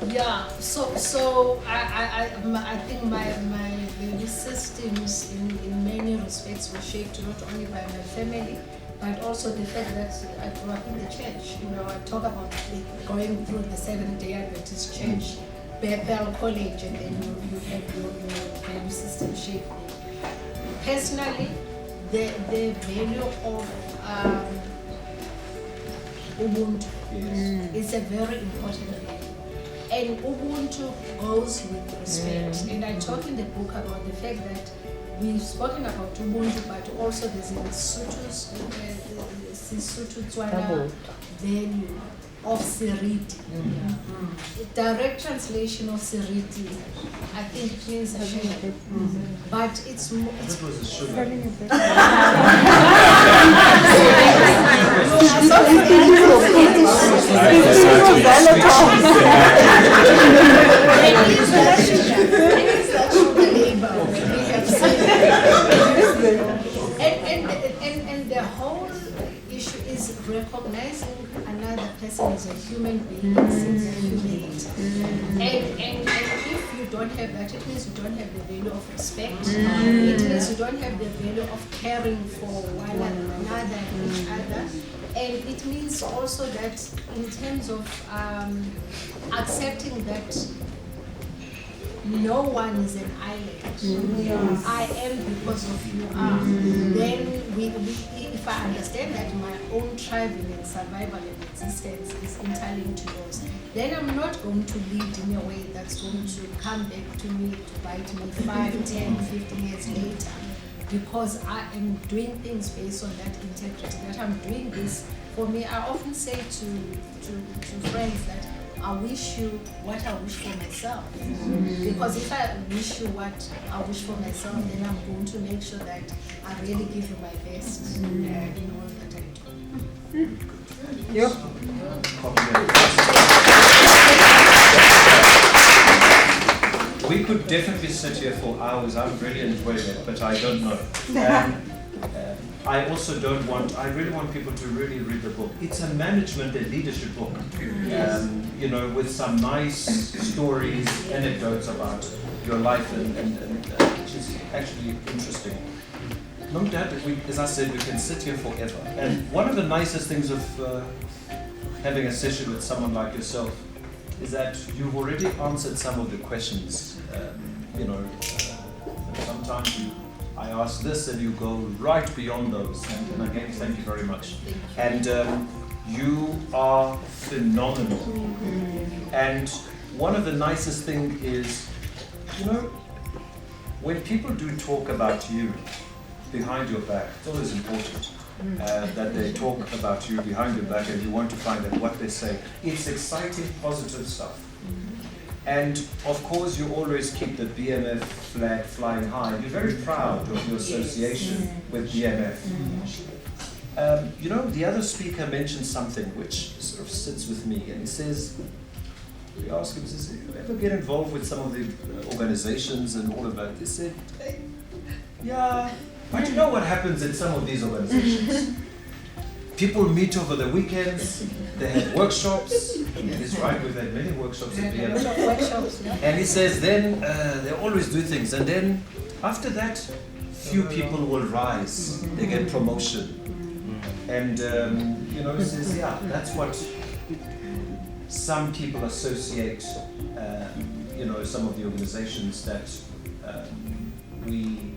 Yeah, so I think my value systems in many respects were shaped not only by my family, but also the fact that I grew up in the church. You know, I talk about going through the Seventh-day Adventist Church, Bethel College, and then you have your value system shaped there. Personally, the value of Ubuntu is a very important value. And Ubuntu goes with respect. And I talk in the book about the fact that we've spoken about Ubuntu, but also there's a Sesotho Tswana value of Seriti. Direct translation of Seriti, I think, means a shame. But it's more. It was a sugar. And the whole issue is recognizing another person as a human being, as a humanity. And if you don't have that, it means you don't have the value of respect. It means you don't have the value of caring for one another and each other. And it means also that in terms of accepting that no one is an island. I am because of you are. Then if I understand that my own thriving and survival and existence is interlinked to yours, then I'm not going to lead in a way that's going to come back to me to bite me 5, 10, 15 years later. Because I am doing things based on that integrity, that I'm doing this for me. I often say to friends that I wish you what I wish for myself. Because if I wish you what I wish for myself, then I'm going to make sure that I really give you my best in all that I do. Yep. We could definitely sit here for hours. I'm really enjoying it, but I don't know. I also don't want, I really want people to really read the book. It's a management and leadership book, you know, with some nice stories, anecdotes about your life, which is actually interesting. No doubt that we, as I said, we can sit here forever. And one of the nicest things of having a session with someone like yourself is that you've already answered some of the questions. You know, sometimes I ask this and you go right beyond those. And again, thank you very much. And you are phenomenal. And one of the nicest things is, you know, when people do talk about you behind your back, it's always important that they talk about you behind your back and you want to find out what they say. It's exciting, positive stuff. And of course, you always keep the BMF flag flying high. You're very proud of your association with BMF. You know, the other speaker mentioned something which sort of sits with me, and he says, we asked him, says, you ever get involved with some of the organizations and all of that? They said, yeah, but you know what happens in some of these organizations? People meet over the weekends, they have workshops. He's right, we've had many workshops at BMF. And he says then they always do things, and then after that, few people will rise, they get promotion. And you know, he says, yeah, that's what some people associate, you know, some of the organizations that we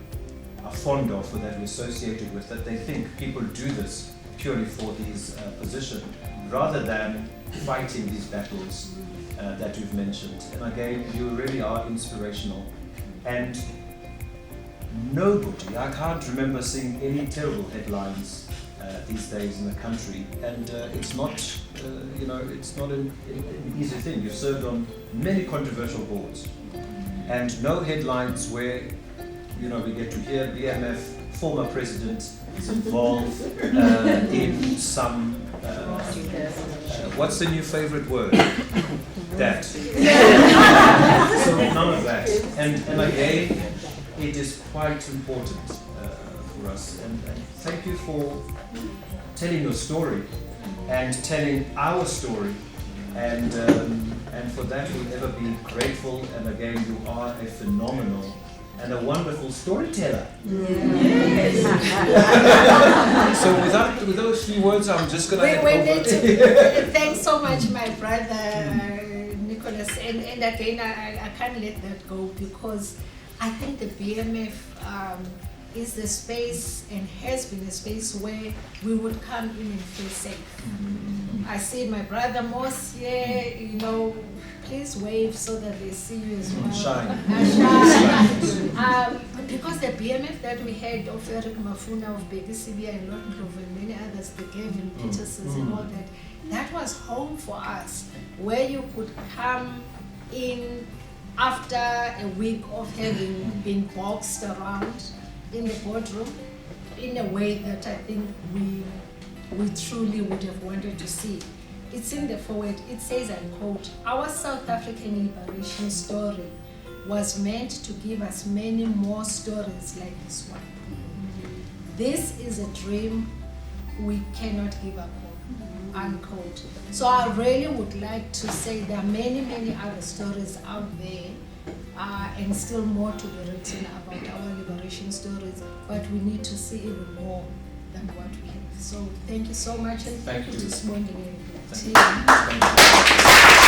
are fond of or that we're associated with, that they think people do this purely for these positions, rather than fighting these battles that you've mentioned. And again, you really are inspirational. And nobody, I can't remember seeing any terrible headlines these days in the country. And it's not, you know, it's not an easy thing. You've served on many controversial boards. And no headlines where, you know, we get to hear BMF former president is involved in some, what's the new favorite word? That. So none of that. And again, it is quite important for us. And thank you for telling your story and telling our story. And for that we'll ever be grateful. And again, you are a phenomenal and a wonderful storyteller. Yes. So with those few words, I'm just going to hand over. Thanks so much, my brother Nicholas. And again, I can't let that go, because I think the BMF is the space and has been a space where we would come in and feel safe. I see my brother Moss here, you know, please wave so that they see you as well. Shine. Because the BMF that we had of Eric Mafuna, of Becky Sibia and Lord Ndlovu and many others, the Gavin Petersons and all that was home for us, where you could come in after a week of having been boxed around in the boardroom in a way that I think we truly would have wanted to see. It's in the foreword, it says, I quote, "Our South African liberation story was meant to give us many more stories like this one. This is a dream we cannot give up on," unquote. So I really would like to say there are many, many other stories out there, and still more to be written about our liberation stories, but we need to see even more than what we have. So thank you so much, and Thank you. to Sibongile Thank team. you. Thank you.